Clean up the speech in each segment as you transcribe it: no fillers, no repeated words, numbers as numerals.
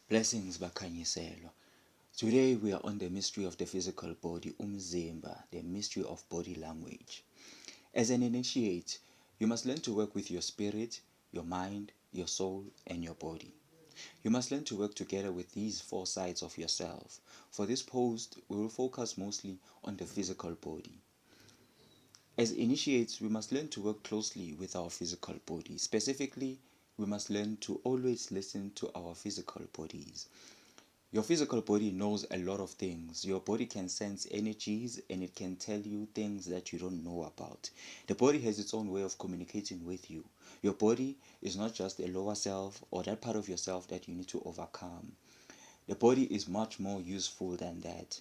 Blessings Bakhanyiselwa. Today we are on the mystery of the physical body, umzimba, the mystery of body language. As an initiate, you must learn to work with your spirit, your mind, your soul, and your body. You must learn to work together with these four sides of yourself. For this post, we will focus mostly on the physical body. As initiates, we must learn to work closely with our physical body. Specifically, we must learn to always listen to our physical bodies. Your physical body knows a lot of things. Your body can sense energies and it can tell you things that you don't know about. The body has its own way of communicating with you. Your body is not just a lower self or that part of yourself that you need to overcome. The body is much more useful than that.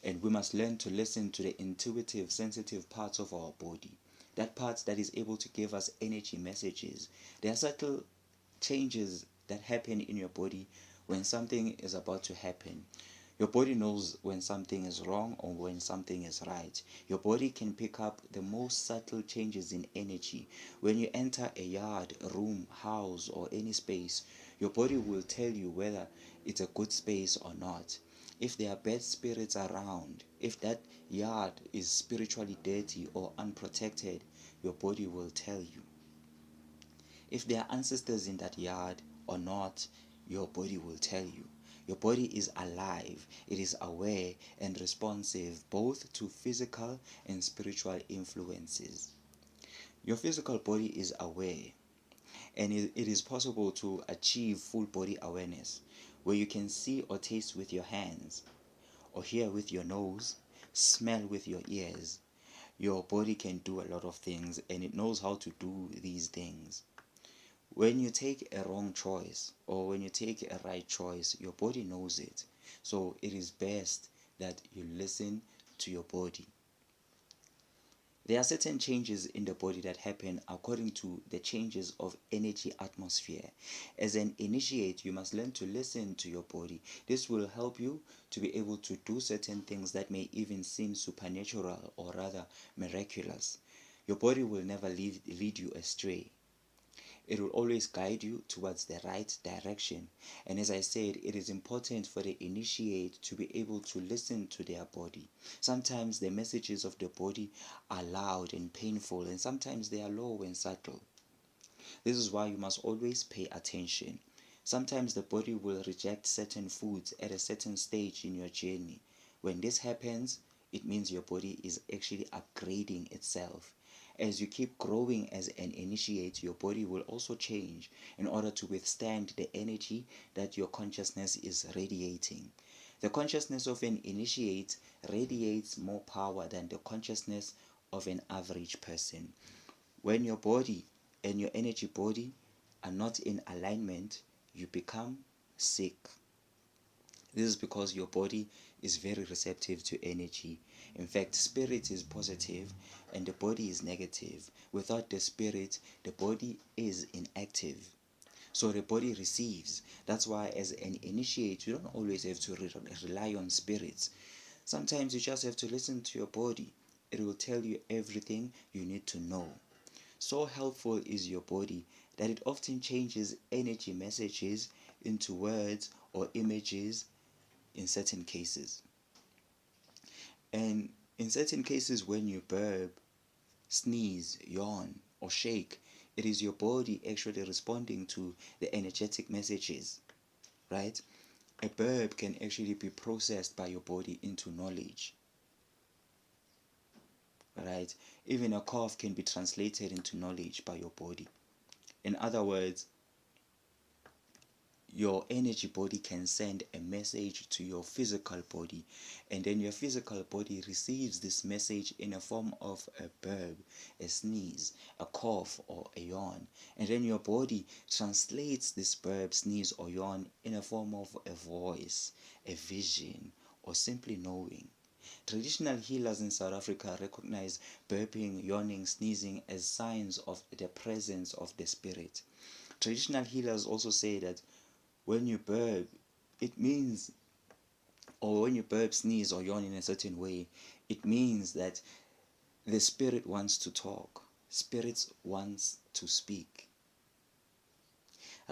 And we must learn to listen to the intuitive, sensitive parts of our body. That part that is able to give us energy messages. There are subtle changes that happen in your body when something is about to happen. Your body knows when something is wrong or when something is right. Your body can pick up the most subtle changes in energy. When you enter a yard, room, house, or any space, your body will tell you whether it's a good space or not. If there are bad spirits around, if that yard is spiritually dirty or unprotected, your body will tell you. If there are ancestors in that yard or not, your body will tell you. Your body is alive, it is aware and responsive both to physical and spiritual influences. Your physical body is aware, and it is possible to achieve full body awareness where you can see or taste with your hands, or hear with your nose, smell with your ears. Your body can do a lot of things and it knows how to do these things. When you take a wrong choice or when you take a right choice, your body knows it. So it is best that you listen to your body. There are certain changes in the body that happen according to the changes of energy atmosphere. As an initiate, you must learn to listen to your body. This will help you to be able to do certain things that may even seem supernatural or rather miraculous. Your body will never lead you astray. It will always guide you towards the right direction. And as I said, it is important for the initiate to be able to listen to their body. Sometimes the messages of the body are loud and painful, and sometimes they are low and subtle. This is why you must always pay attention. Sometimes the body will reject certain foods at a certain stage in your journey. When this happens, it means your body is actually upgrading itself. As you keep growing as an initiate, your body will also change in order to withstand the energy that your consciousness is radiating. The consciousness of an initiate radiates more power than the consciousness of an average person. When your body and your energy body are not in alignment, you become sick. This is because your body is very receptive to energy. In fact, spirit is positive and the body is negative. Without the spirit, the body is inactive. So the body receives. That's why as an initiate, you don't always have to rely on spirits. Sometimes you just have to listen to your body. It will tell you everything you need to know. So helpful is your body that it often changes energy messages into words or images in certain cases. And in certain cases, when you burp, sneeze, yawn, or shake, it is your body actually responding to the energetic messages, right? A burp can actually be processed by your body into knowledge, right? Even a cough can be translated into knowledge by your body. In other words, your energy body can send a message to your physical body, and then your physical body receives this message in a form of a burp, a sneeze, a cough, or a yawn, and then your body translates this burp, sneeze, or yawn in a form of a voice, a vision, or simply knowing. Traditional healers in South Africa recognize burping, yawning, sneezing as signs of the presence of the spirit. Traditional healers also say that when you burp, it means, or when you burp, sneeze, or yawn in a certain way, it means that the spirit wants to talk. Spirits wants to speak.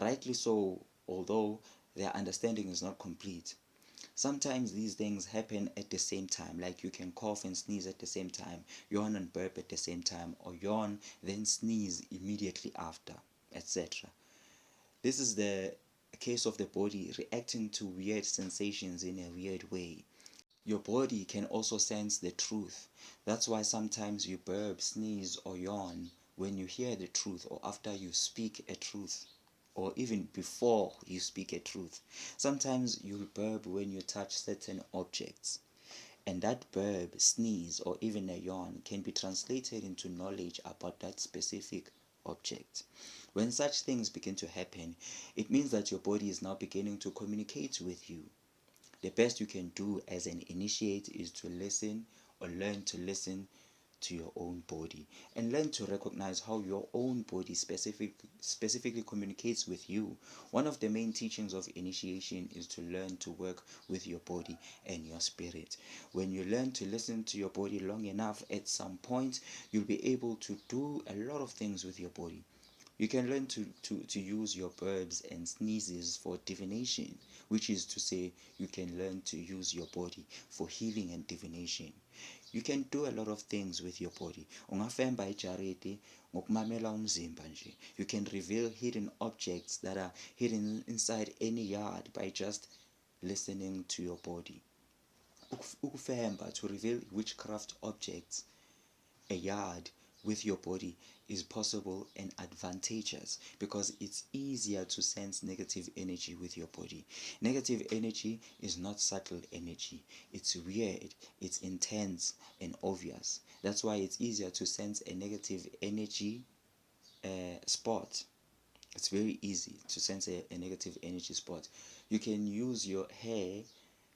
Rightly so, although their understanding is not complete. Sometimes these things happen at the same time, like you can cough and sneeze at the same time, yawn and burp at the same time, or yawn then sneeze immediately after, etc. This is the case of the body reacting to weird sensations in a weird way. Your body can also sense the truth. That's why sometimes you burp, sneeze, or yawn when you hear the truth or after you speak a truth, or even before you speak a truth. Sometimes you'll burp when you touch certain objects, and that burp, sneeze, or even a yawn can be translated into knowledge about that specific object. When such things begin to happen, it means that your body is now beginning to communicate with you. The best you can do as an initiate is to listen, or learn to listen to your own body, and learn to recognize how your own body specifically communicates with you. One of the main teachings of initiation is to learn to work with your body and your spirit. When you learn to listen to your body long enough, at some point you'll be able to do a lot of things with your body. You can learn to use your burps and sneezes for divination, which is to say, you can learn to use your body for healing and divination. You can do a lot of things with your body. Ungafemba ijareti ngokumamela umzimba nje. You can reveal hidden objects that are hidden inside any yard by just listening to your body. Ukufemba, to reveal witchcraft objects, a yard with your body, is possible and advantageous because it's easier to sense negative energy with your body. Negative energy is not subtle energy. It's weird, it's intense and obvious. That's why it's easier to sense a negative energy spot. It's very easy to sense a negative energy spot. You can use your hair,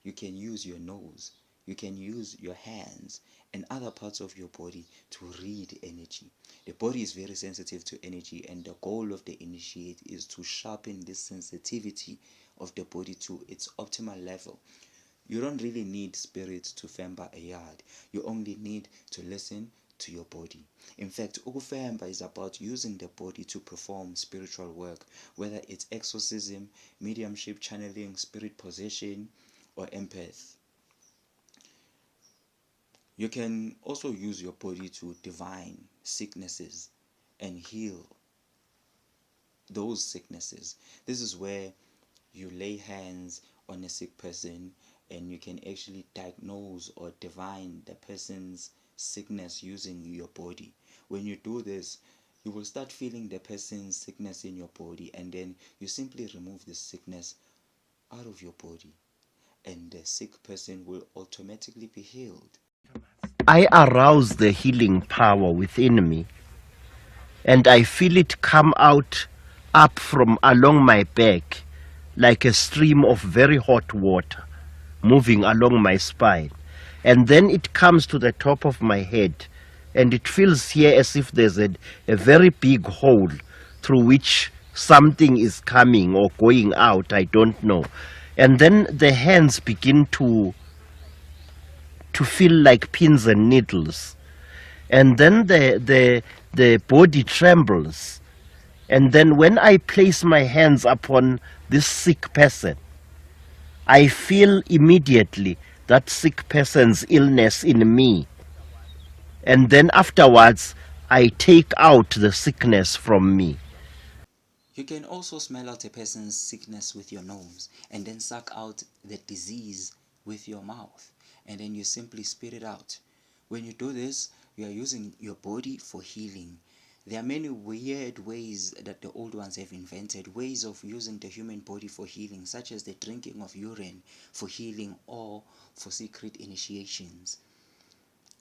you can use your nose, you can use your hands and other parts of your body to read energy. The body is very sensitive to energy, and the goal of the initiate is to sharpen this sensitivity of the body to its optimal level. You don't really need spirit to femba a yard. You only need to listen to your body. In fact, ukufemba is about using the body to perform spiritual work, whether it's exorcism, mediumship, channeling, spirit possession, or empath. You can also use your body to divine sicknesses and heal those sicknesses. This is where you lay hands on a sick person and you can actually diagnose or divine the person's sickness using your body. When you do this, you will start feeling the person's sickness in your body, and then you simply remove the sickness out of your body, and the sick person will automatically be healed. I arouse the healing power within me, and I feel it come out up from along my back like a stream of very hot water moving along my spine. And then it comes to the top of my head, and it feels here as if there's a very big hole through which something is coming or going out, I don't know. And then the hands begin to feel like pins and needles. And then the body trembles. And then when I place my hands upon this sick person, I feel immediately that sick person's illness in me. And then afterwards, I take out the sickness from me. You can also smell out a person's sickness with your nose and then suck out the disease with your mouth, and then you simply spit it out. When you do this, you are using your body for healing. There are many weird ways that the old ones have invented, ways of using the human body for healing, such as the drinking of urine for healing or for secret initiations.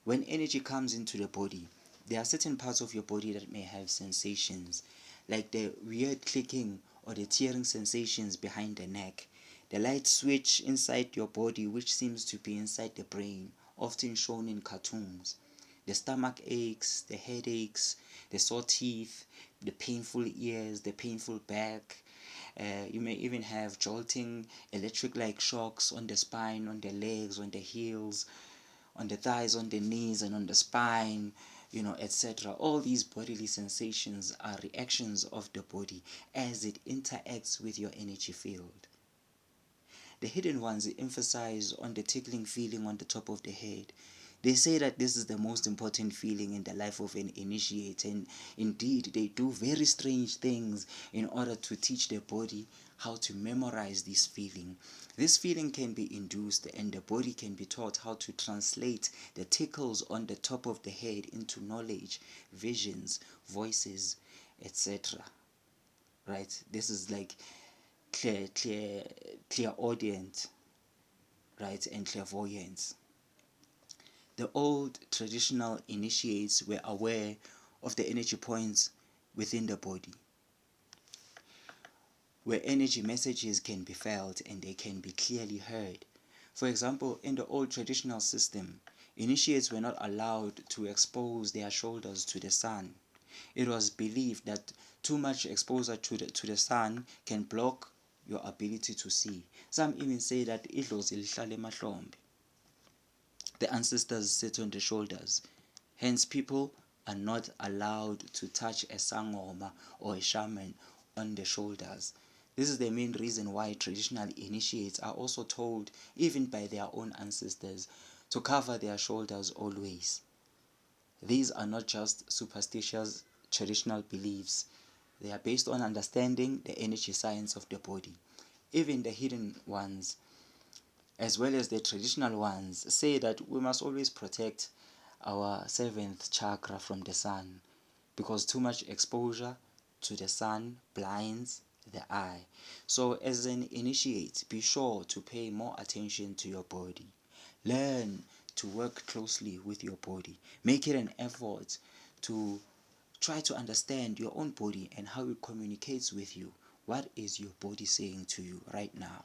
When energy comes into the body, there are certain parts of your body that may have sensations, like the weird clicking or the tearing sensations behind the neck, the light switch inside your body which seems to be inside the brain, often shown in cartoons, the stomach aches, the headaches, the sore teeth, the painful ears, the painful back. You may even have jolting electric-like shocks on the spine, on the legs, on the heels, on the thighs, on the knees, and on the spine, etc. All these bodily sensations are reactions of the body as it interacts with your energy field. The hidden ones emphasize on the tickling feeling on the top of the head. They say that this is the most important feeling in the life of an initiate, and indeed they do very strange things in order to teach their body how to memorize this feeling. This feeling can be induced, and the body can be taught how to translate the tickles on the top of the head into knowledge, visions, voices, etc. Right? This is like clairaudient, right, and clairvoyance. The old traditional initiates were aware of the energy points within the body, where energy messages can be felt and they can be clearly heard. For example, in the old traditional system, initiates were not allowed to expose their shoulders to the sun. It was believed that too much exposure to the sun can block your ability to see. Some even say that idlozi lihlala emahlombe. The ancestors sit on the shoulders. Hence, people are not allowed to touch a sangoma or a shaman on the shoulders. This is the main reason why traditional initiates are also told, even by their own ancestors, to cover their shoulders always. These are not just superstitious traditional beliefs. They are based on understanding the energy science of the body. Even the hidden ones, as well as the traditional ones, say that we must always protect our seventh chakra from the sun, because too much exposure to the sun blinds the eye. So as an initiate, be sure to pay more attention to your body. Learn to work closely with your body. Make it an effort to try to understand your own body and how it communicates with you. What is your body saying to you right now?